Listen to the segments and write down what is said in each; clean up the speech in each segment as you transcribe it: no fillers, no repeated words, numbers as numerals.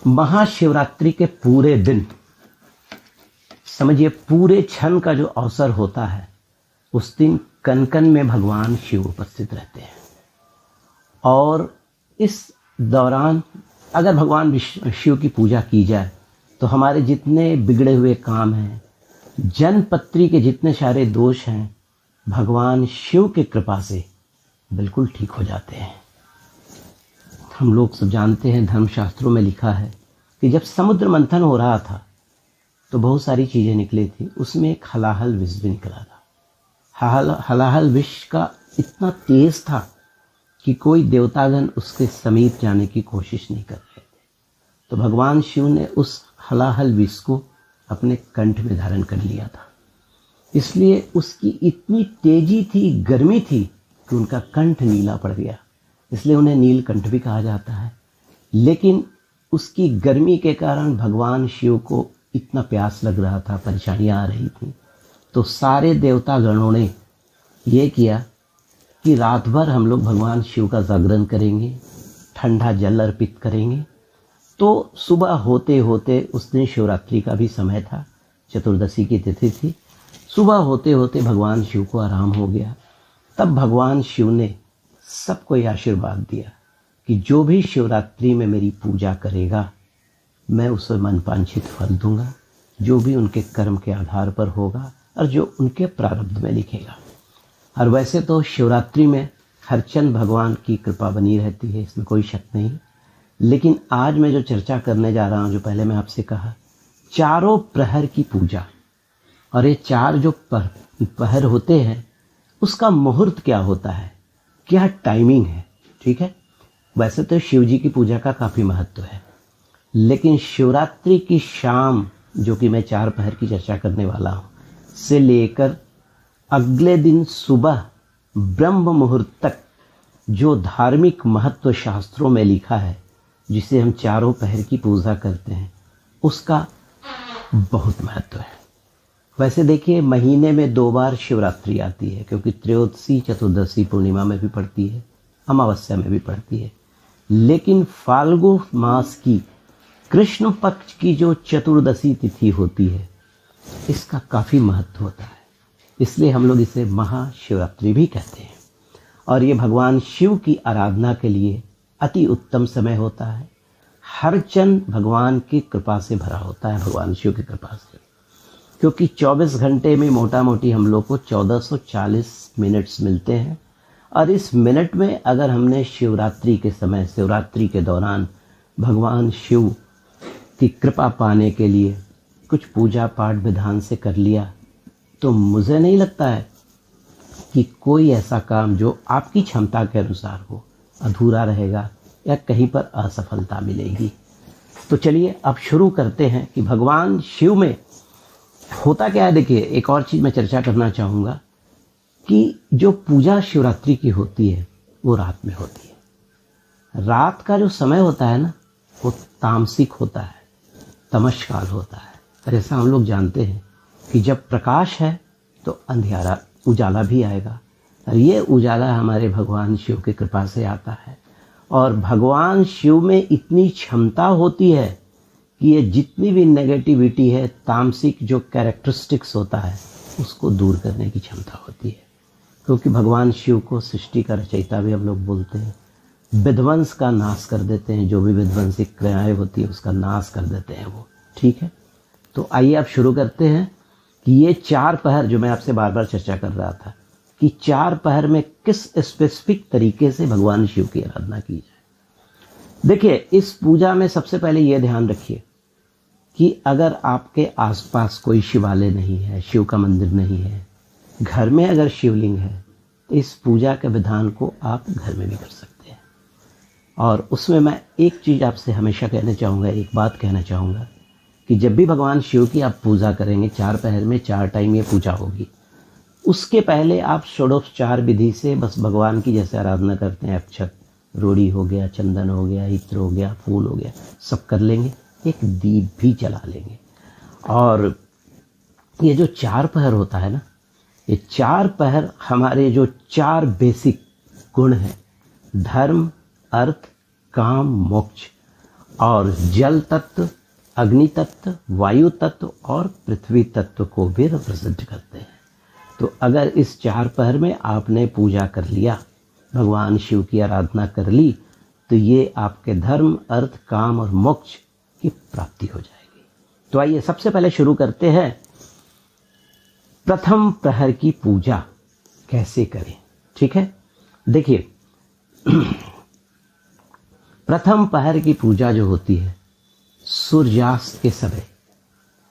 महाशिवरात्रि के पूरे दिन, समझिए पूरे क्षण का जो अवसर होता है, उस दिन कन कन में भगवान शिव उपस्थित रहते हैं। और इस दौरान अगर भगवान शिव की पूजा की जाए तो हमारे जितने बिगड़े हुए काम हैं, जनपत्री के जितने सारे दोष हैं, भगवान शिव की कृपा से बिल्कुल ठीक हो जाते हैं। हम लोग सब जानते हैं, धर्मशास्त्रों में लिखा है कि जब समुद्र मंथन हो रहा था तो बहुत सारी चीज़ें निकली थी, उसमें एक हलाहल विष भी निकला था। हलाहल विष का इतना तेज था कि कोई देवतागण उसके समीप जाने की कोशिश नहीं कर रहे थे। तो भगवान शिव ने उस हलाहल विष को अपने कंठ में धारण कर लिया था। इसलिए उसकी इतनी तेजी थी, गर्मी थी कि उनका कंठ नीला पड़ गया, इसलिए उन्हें नीलकंठ भी कहा जाता है। लेकिन उसकी गर्मी के कारण भगवान शिव को इतना प्यास लग रहा था, परेशानियां आ रही थी, तो सारे देवता गणों ने ये किया कि रात भर हम लोग भगवान शिव का जागरण करेंगे, ठंडा जल अर्पित करेंगे। तो सुबह होते होते, उस दिन शिवरात्रि का भी समय था, चतुर्दशी की तिथि थी, सुबह होते होते भगवान शिव को आराम हो गया। तब भगवान शिव ने सबको ये आशीर्वाद दिया कि जो भी शिवरात्रि में मेरी पूजा करेगा मैं उसे मनवांछित फल दूंगा, जो भी उनके कर्म के आधार पर होगा और जो उनके प्रारब्ध में लिखेगा। और वैसे तो शिवरात्रि में हर क्षण भगवान की कृपा बनी रहती है, इसमें कोई शक नहीं। लेकिन आज मैं जो चर्चा करने जा रहा हूँ, जो पहले मैं आपसे कहा, चारों प्रहर की पूजा, और ये चार जो प्रहर होते हैं उसका मुहूर्त क्या होता है, क्या टाइमिंग है। ठीक है, वैसे तो शिव जी की पूजा का काफ़ी महत्व है, लेकिन शिवरात्रि की शाम, जो कि मैं चार प्रहर की चर्चा करने वाला हूँ, से लेकर अगले दिन सुबह ब्रह्म मुहूर्त तक जो धार्मिक महत्व शास्त्रों में लिखा है, जिसे हम चारों पहर की पूजा करते हैं, उसका बहुत महत्व है। वैसे देखिए, महीने में 2 बार शिवरात्रि आती है, क्योंकि त्रयोदशी, चतुर्दशी पूर्णिमा में भी पड़ती है, अमावस्या में भी पड़ती है। लेकिन फाल्गुन मास की कृष्ण पक्ष की जो चतुर्दशी तिथि होती है, इसका काफ़ी महत्व होता है, इसलिए हम लोग इसे महाशिवरात्रि भी कहते हैं। और ये भगवान शिव की आराधना के लिए अति उत्तम समय होता है। हर क्षण भगवान की कृपा से भरा होता है, भगवान शिव की कृपा से, क्योंकि 24 घंटे में मोटा मोटी हम लोग को 1440 मिनट्स मिलते हैं। और इस मिनट में अगर हमने शिवरात्रि के समय, शिवरात्रि के दौरान भगवान शिव की कृपा पाने के लिए कुछ पूजा पाठ विधान से कर लिया, तो मुझे नहीं लगता है कि कोई ऐसा काम जो आपकी क्षमता के अनुसार हो अधूरा रहेगा या कहीं पर असफलता मिलेगी। तो चलिए अब शुरू करते हैं कि भगवान शिव में होता क्या है। देखिए, एक और चीज़ मैं चर्चा करना चाहूँगा कि जो पूजा शिवरात्रि की होती है वो रात में होती है। रात का जो समय होता है ना, वो तामसिक होता है, तमशकाल होता है। और ऐसा हम लोग जानते हैं कि जब प्रकाश है तो अंधियारा, उजाला भी आएगा, और ये उजाला हमारे भगवान शिव की कृपा से आता है। और भगवान शिव में इतनी क्षमता होती है कि ये जितनी भी नेगेटिविटी है, तामसिक जो कैरेक्टरिस्टिक्स होता है, उसको दूर करने की क्षमता होती है। क्योंकि भगवान शिव को सृष्टि का रचयिता भी हम लोग बोलते हैं, विध्वंस का नाश कर देते हैं, जो भी विध्वंसिक क्रियाएं होती है उसका नाश कर देते हैं वो। ठीक है, तो आइए अब शुरू करते हैं कि ये चार पहर जो मैं आपसे बार बार चर्चा कर रहा था, कि चार पहर में किस स्पेसिफिक तरीके से भगवान शिव की आराधना की जाए। देखिए, इस पूजा में सबसे पहले ये ध्यान रखिए कि अगर आपके आसपास कोई शिवालय नहीं है, शिव का मंदिर नहीं है, घर में अगर शिवलिंग है, तो इस पूजा के विधान को आप घर में भी कर सकते हैं। और उसमें मैं एक चीज़ आपसे हमेशा कहना चाहूँगा, एक बात कहना चाहूँगा कि जब भी भगवान शिव की आप पूजा करेंगे, चार पहर में 4 टाइम ये पूजा होगी, उसके पहले आप षोडोपचार विधि से बस भगवान की जैसे आराधना करते हैं, अक्षत, रोड़ी हो गया, चंदन हो गया, इत्र हो गया, फूल हो गया, सब कर लेंगे, एक दीप भी जला लेंगे। और ये जो चार पहर होता है ना, ये चार पहर हमारे जो 4 बेसिक गुण हैं, धर्म, अर्थ, काम, मोक्ष, और जल तत्व, अग्नि तत्व, वायु तत्व और पृथ्वी तत्व को भी रिप्रेजेंट करते हैं। तो अगर इस 4 पहर में आपने पूजा कर लिया, भगवान शिव की आराधना कर ली, तो ये आपके धर्म, अर्थ, काम और मोक्ष की प्राप्ति हो जाएगी। तो आइए सबसे पहले शुरू करते हैं प्रथम प्रहर की पूजा कैसे करें। ठीक है, देखिए प्रथम प्रहर की पूजा जो होती है सूर्यास्त के समय,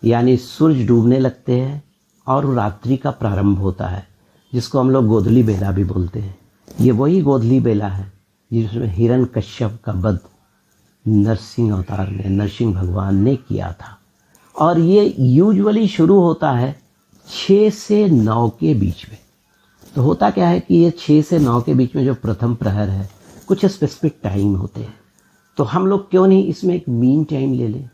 यानी सूरज डूबने लगते हैं और रात्रि का प्रारंभ होता है, जिसको हम लोग गोधूली बेला भी बोलते हैं। ये वही गोधूली बेला है जिसमें हिरण्यकश्यप का वध नरसिंह अवतार ने, नरसिंह भगवान ने किया था। और ये यूजुअली शुरू होता है 6 से 9 के बीच में। तो होता क्या है कि ये 6 से 9 के बीच में जो प्रथम प्रहर है, कुछ स्पेसिफिक टाइम होते हैं। तो हम लोग क्यों नहीं इसमें एक मीन टाइम ले लें।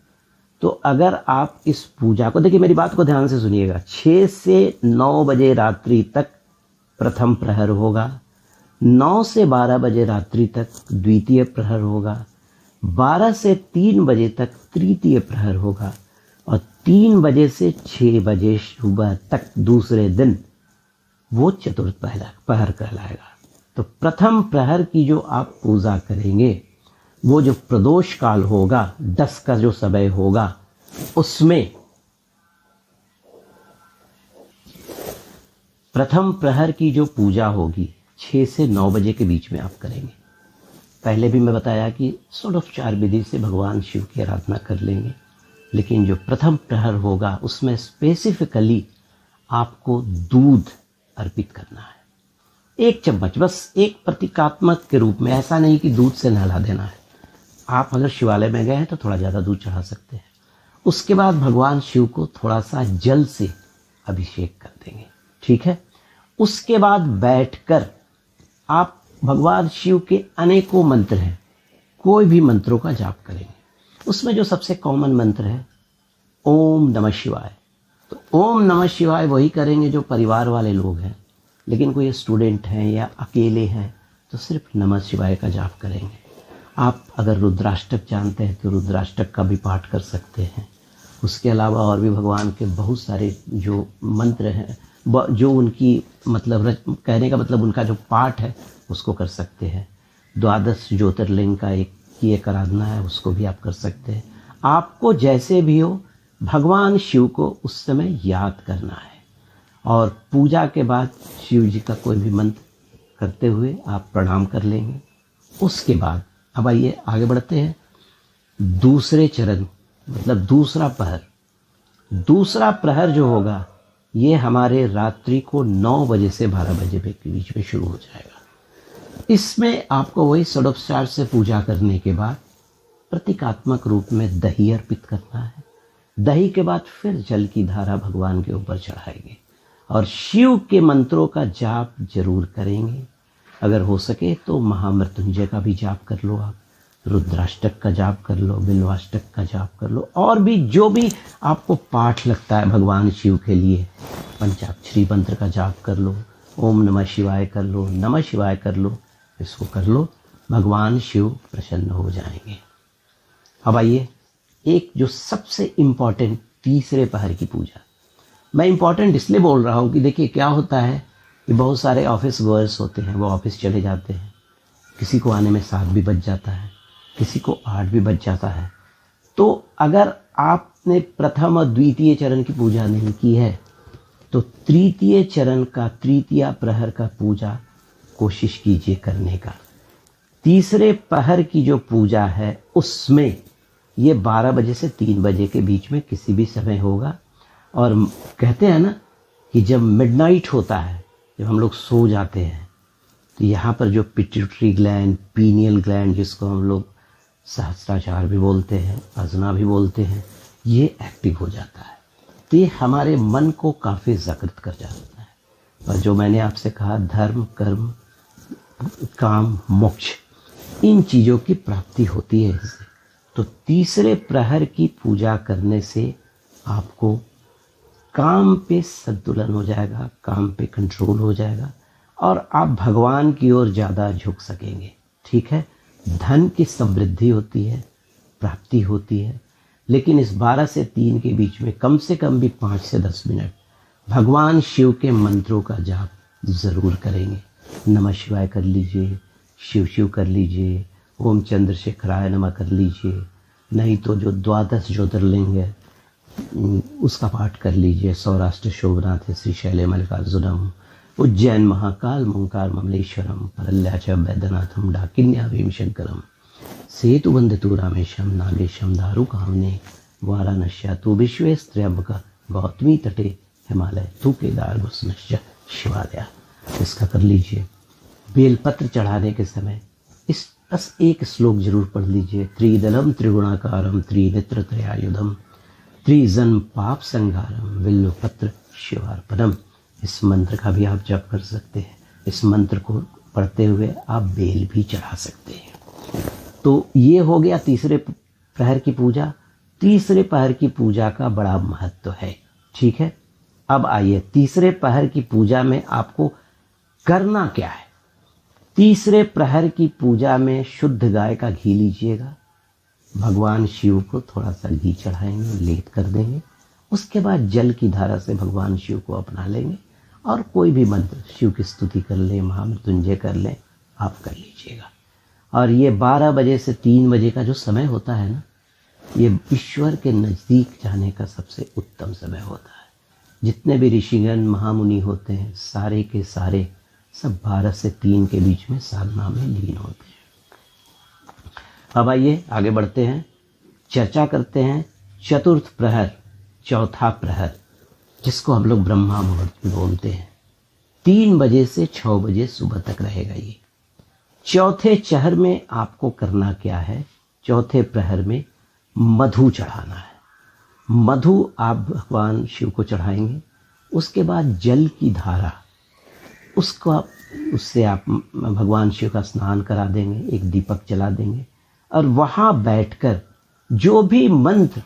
तो अगर आप इस पूजा को, देखिए मेरी बात को ध्यान से सुनिएगा, 6 से 9 बजे रात्रि तक प्रथम प्रहर होगा, 9 से 12 बजे रात्रि तक द्वितीय प्रहर होगा, 12 से 3 बजे तक तृतीय प्रहर होगा और 3 बजे से 6 बजे सुबह तक दूसरे दिन वो चतुर्थ प्रहर कहलाएगा। तो प्रथम प्रहर की जो आप पूजा करेंगे, वो जो प्रदोष काल होगा, 10 का जो समय होगा, उसमें प्रथम प्रहर की जो पूजा होगी 6 से 9 बजे के बीच में आप करेंगे। पहले भी मैं बताया कि षोडशोपचार विधि से भगवान शिव की आराधना कर लेंगे, लेकिन जो प्रथम प्रहर होगा उसमें स्पेसिफिकली आपको दूध अर्पित करना है, 1 चम्मच, बस एक प्रतीकात्मक के रूप में। ऐसा नहीं कि दूध से नहला देना है। आप अगर शिवालय में गए हैं तो थोड़ा ज़्यादा दूध चढ़ा सकते हैं। उसके बाद भगवान शिव को थोड़ा सा जल से अभिषेक कर देंगे। ठीक है, उसके बाद बैठकर आप भगवान शिव के अनेकों मंत्र हैं, कोई भी मंत्रों का जाप करेंगे। उसमें जो सबसे कॉमन मंत्र है ओम नमः शिवाय। तो ओम नमः शिवाय वही करेंगे जो परिवार वाले लोग हैं, लेकिन कोई स्टूडेंट हैं या अकेले हैं तो सिर्फ नमः शिवाय का जाप करेंगे। आप अगर रुद्राष्टक जानते हैं तो रुद्राष्टक का भी पाठ कर सकते हैं। उसके अलावा और भी भगवान के बहुत सारे जो मंत्र हैं, जो उनकी मतलब कहने का मतलब उनका जो पाठ है उसको कर सकते हैं। 12 ज्योतिर्लिंग का एक आराधना है, उसको भी आप कर सकते हैं। आपको जैसे भी हो भगवान शिव को उस समय याद करना है और पूजा के बाद शिव जी का कोई भी मंत्र करते हुए आप प्रणाम कर लेंगे। उसके बाद अब आइए आगे बढ़ते हैं। दूसरे चरण मतलब दूसरा प्रहर। दूसरा प्रहर जो होगा ये हमारे रात्रि को 9 बजे से 12 बजे के बीच में शुरू हो जाएगा। इसमें आपको वही षोडशोपचार से पूजा करने के बाद प्रतीकात्मक रूप में दही अर्पित करना है। दही के बाद फिर जल की धारा भगवान के ऊपर चढ़ाएंगे और शिव के मंत्रों का जाप जरूर करेंगे। अगर हो सके तो महामृत्युंजय का भी जाप कर लो, आप रुद्राष्टक का जाप कर लो, बिल्वाष्टक का जाप कर लो, और भी जो भी आपको पाठ लगता है भगवान शिव के लिए, पंचाक्षरी मंत्र का जाप कर लो, ओम नमः शिवाय कर लो, नमः शिवाय कर लो, इसको कर लो, भगवान शिव प्रसन्न हो जाएंगे। अब आइए एक जो सबसे इम्पॉर्टेंट तीसरे पहर की पूजा। मैं इम्पॉर्टेंट इसलिए बोल रहा हूँ कि देखिए क्या होता है कि बहुत सारे ऑफिस गोअर्स होते हैं, वो ऑफिस चले जाते हैं, किसी को आने में 7 भी बज जाता है, किसी को 8 भी बज जाता है। तो अगर आपने प्रथम और द्वितीय चरण की पूजा नहीं की है तो तृतीय चरण का, तृतीय प्रहर का पूजा कोशिश कीजिए करने का। तीसरे प्रहर की जो पूजा है उसमें ये 12 बजे से 3 बजे के बीच में किसी भी समय होगा। और कहते हैं ना कि जब मिडनाइट होता है, जब हम लोग सो जाते हैं, तो यहाँ पर जो पिट्यूटरी ग्लैंड, पीनियल ग्लैंड, जिसको हम लोग सहस्त्राचार भी बोलते हैं, अजना भी बोलते हैं, ये एक्टिव हो जाता है। तो ये हमारे मन को काफ़ी जागृत कर जाता है। और जो मैंने आपसे कहा धर्म, कर्म, काम, मोक्ष, इन चीज़ों की प्राप्ति होती है इससे। तो तीसरे प्रहर की पूजा करने से आपको काम पे संतुलन हो जाएगा, काम पे कंट्रोल हो जाएगा और आप भगवान की ओर ज़्यादा झुक सकेंगे। ठीक है, धन की समृद्धि होती है, प्राप्ति होती है। लेकिन इस 12 से 3 के बीच में कम से कम भी 5 से 10 मिनट भगवान शिव के मंत्रों का जाप ज़रूर करेंगे। नमः शिवाय कर लीजिए, शिव शिव कर लीजिए, ओम चंद्रशेखराय नमः कर लीजिए, नहीं तो जो 12 ज्योतिर्लिंग है उसका पाठ कर लीजिए। सौराष्ट्र शोभनाथ है, श्रीशैले मल्लिकार्जुनम, उज्जैन महाकाल ओंकार ममलेश्वरम, परल्याच वैद्यनाथम, डाकिन्यावीम शंकरम, सेतुबंधतु रामेशम, नागेशम दारुकामने, वाराणस्या तु विश्वेस्त्र्यंबक, गौतमी तटे हिमालय तु केदार घुसनश्च शिवालय। इसका कर लीजिए। बेलपत्र चढ़ाने के समय इस बस एक श्लोक जरूर पढ़ लीजिए। त्रिदलम त्रिगुणाकारम त्रिनेत्र त्रयायुधम त्रिजन पाप संहारम विल्लुपत्र शिवार्पणम। इस मंत्र का भी आप जप कर सकते हैं। इस मंत्र को पढ़ते हुए आप बेल भी चढ़ा सकते हैं। तो ये हो गया तीसरे प्रहर की पूजा। तीसरे पहर की पूजा का बड़ा महत्व है, ठीक है। अब आइए तीसरे पहर की पूजा में आपको करना क्या है। तीसरे प्रहर की पूजा में शुद्ध गाय का घी लीजिएगा, भगवान शिव को थोड़ा सा घी चढ़ाएंगे, लेप कर देंगे। उसके बाद जल की धारा से भगवान शिव को अपना लेंगे और कोई भी मंत्र शिव की स्तुति कर लें, महामृत्युंजय कर लें, आप कर लीजिएगा। और ये 12 बजे से 3 बजे का जो समय होता है ना, ये ईश्वर के नज़दीक जाने का सबसे उत्तम समय होता है। जितने भी ऋषिगण महामुनि होते हैं सारे के सारे सब 12 से 3 के बीच में साधना में लीन होते हैं। अब आइए आगे बढ़ते हैं, चर्चा करते हैं चतुर्थ प्रहर, चौथा प्रहर, जिसको हम लोग ब्रह्मा मुहूर्त भी बोलते हैं। 3 बजे से 6 बजे सुबह तक रहेगा ये। चौथे चहर में आपको करना क्या है? चौथे प्रहर में मधु चढ़ाना है। मधु आप भगवान शिव को चढ़ाएंगे। उसके बाद जल की धारा, उससे आप भगवान शिव का स्नान करा देंगे, एक दीपक जला देंगे और वहाँ बैठकर जो भी मंत्र,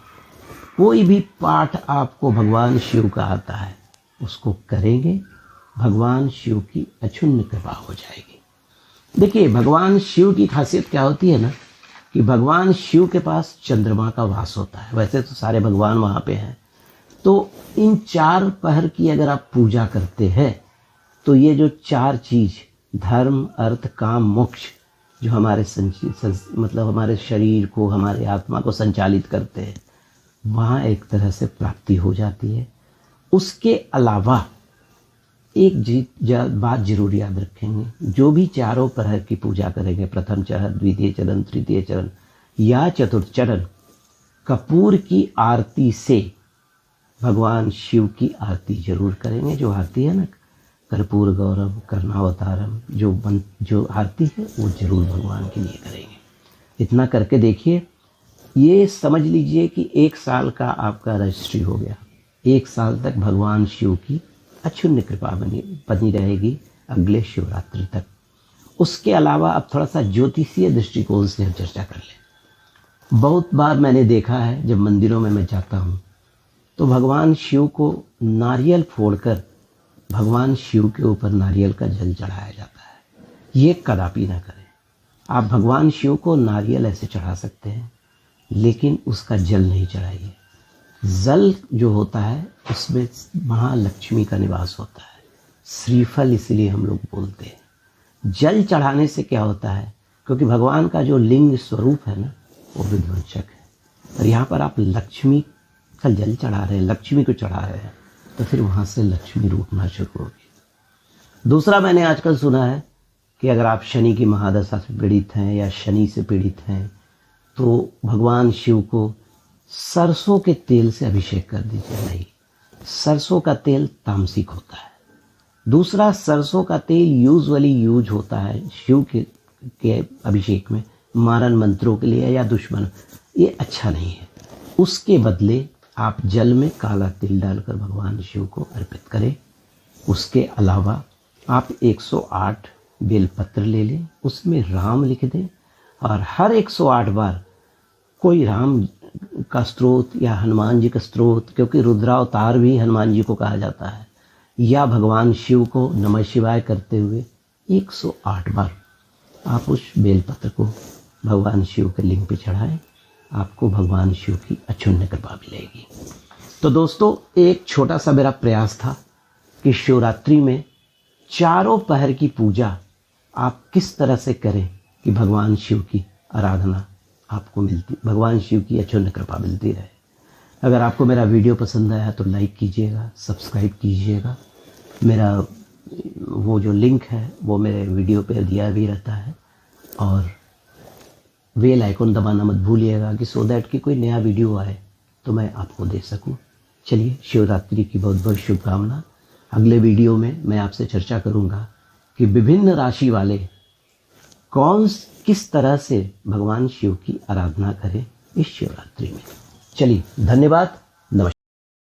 कोई भी पाठ आपको भगवान शिव का आता है उसको करेंगे। भगवान शिव की अक्षुण्ण कृपा हो जाएगी। देखिए भगवान शिव की खासियत क्या होती है ना, कि भगवान शिव के पास चंद्रमा का वास होता है। वैसे तो सारे भगवान वहाँ पे हैं। तो इन 4 पहर की अगर आप पूजा करते हैं तो ये जो 4 चीज धर्म अर्थ काम मोक्ष जो हमारे मतलब हमारे शरीर को, हमारे आत्मा को संचालित करते हैं, वहाँ एक तरह से प्राप्ति हो जाती है। उसके अलावा एक बात जरूर याद रखेंगे, जो भी चारों प्रहर की पूजा करेंगे, प्रथम चरण, द्वितीय चरण, तृतीय चरण या चतुर्थ चरण, कपूर की आरती से भगवान शिव की आरती जरूर करेंगे। जो आरती है ना, कर्पूर गौरव कर्णावतारम, जो आरती है वो जरूर भगवान के लिए करेंगे। इतना करके देखिए, ये समझ लीजिए कि 1 साल का आपका रजिस्ट्री हो गया। 1 साल तक भगवान शिव की अक्षुण्ण कृपा बनी रहेगी अगले शिवरात्रि तक। उसके अलावा अब थोड़ा सा ज्योतिषीय दृष्टिकोण से हम चर्चा कर लें। बहुत बार मैंने देखा है, जब मंदिरों में मैं जाता हूँ तो भगवान शिव को नारियल फोड़कर भगवान शिव के ऊपर नारियल का जल चढ़ाया जाता है। ये कदापि ना करें। आप भगवान शिव को नारियल ऐसे चढ़ा सकते हैं, लेकिन उसका जल नहीं चढ़ाइए। जल जो होता है उसमें महालक्ष्मी का निवास होता है। श्रीफल इसलिए हम लोग बोलते हैं। जल चढ़ाने से क्या होता है, क्योंकि भगवान का जो लिंग स्वरूप है ना वो विध्वंसक है, और यहाँ पर आप लक्ष्मी का जल चढ़ा रहे हैं, लक्ष्मी को चढ़ा रहे हैं, तो फिर वहाँ से लक्ष्मी रूठना शुरू होगी। दूसरा मैंने आजकल सुना है कि अगर आप शनि की महादशा से पीड़ित हैं या शनि से पीड़ित हैं तो भगवान शिव को सरसों के तेल से अभिषेक कर दीजिए। नहीं, सरसों का तेल तामसिक होता है। दूसरा, सरसों का तेल यूजुअली यूज होता है शिव के अभिषेक में मारन मंत्रों के लिए या दुश्मन, ये अच्छा नहीं है। उसके बदले आप जल में काला तिल डालकर भगवान शिव को अर्पित करें। उसके अलावा आप 108 बेलपत्र ले लें, उसमें राम लिख दें और हर 108 बार कोई राम का स्तोत्र या हनुमान जी का स्तोत्र, क्योंकि रुद्रावतार भी हनुमान जी को कहा जाता है, या भगवान शिव को नमः शिवाय करते हुए 108 बार आप उस बेलपत्र को भगवान शिव के लिंग पे चढ़ाएं आपको भगवान शिव की अक्षुण्ण कृपा मिलेगी। तो दोस्तों, एक छोटा सा मेरा प्रयास था कि शिवरात्रि में चारों पहर की पूजा आप किस तरह से करें कि भगवान शिव की आराधना आपको मिलती, भगवान शिव की अक्षुण्ण कृपा मिलती रहे। अगर आपको मेरा वीडियो पसंद आया तो लाइक कीजिएगा, सब्सक्राइब कीजिएगा। मेरा वो जो लिंक है वो मेरे वीडियो पे दिया भी रहता है, और बेल आइकन दबाना मत भूलिएगा कि सो दैट कि कोई नया वीडियो आए तो मैं आपको दे सकूं। चलिए, शिवरात्रि की बहुत बहुत शुभकामना। अगले वीडियो में मैं आपसे चर्चा करूंगा कि विभिन्न राशि वाले किस तरह से भगवान शिव की आराधना करें इस शिवरात्रि में। चलिए, धन्यवाद।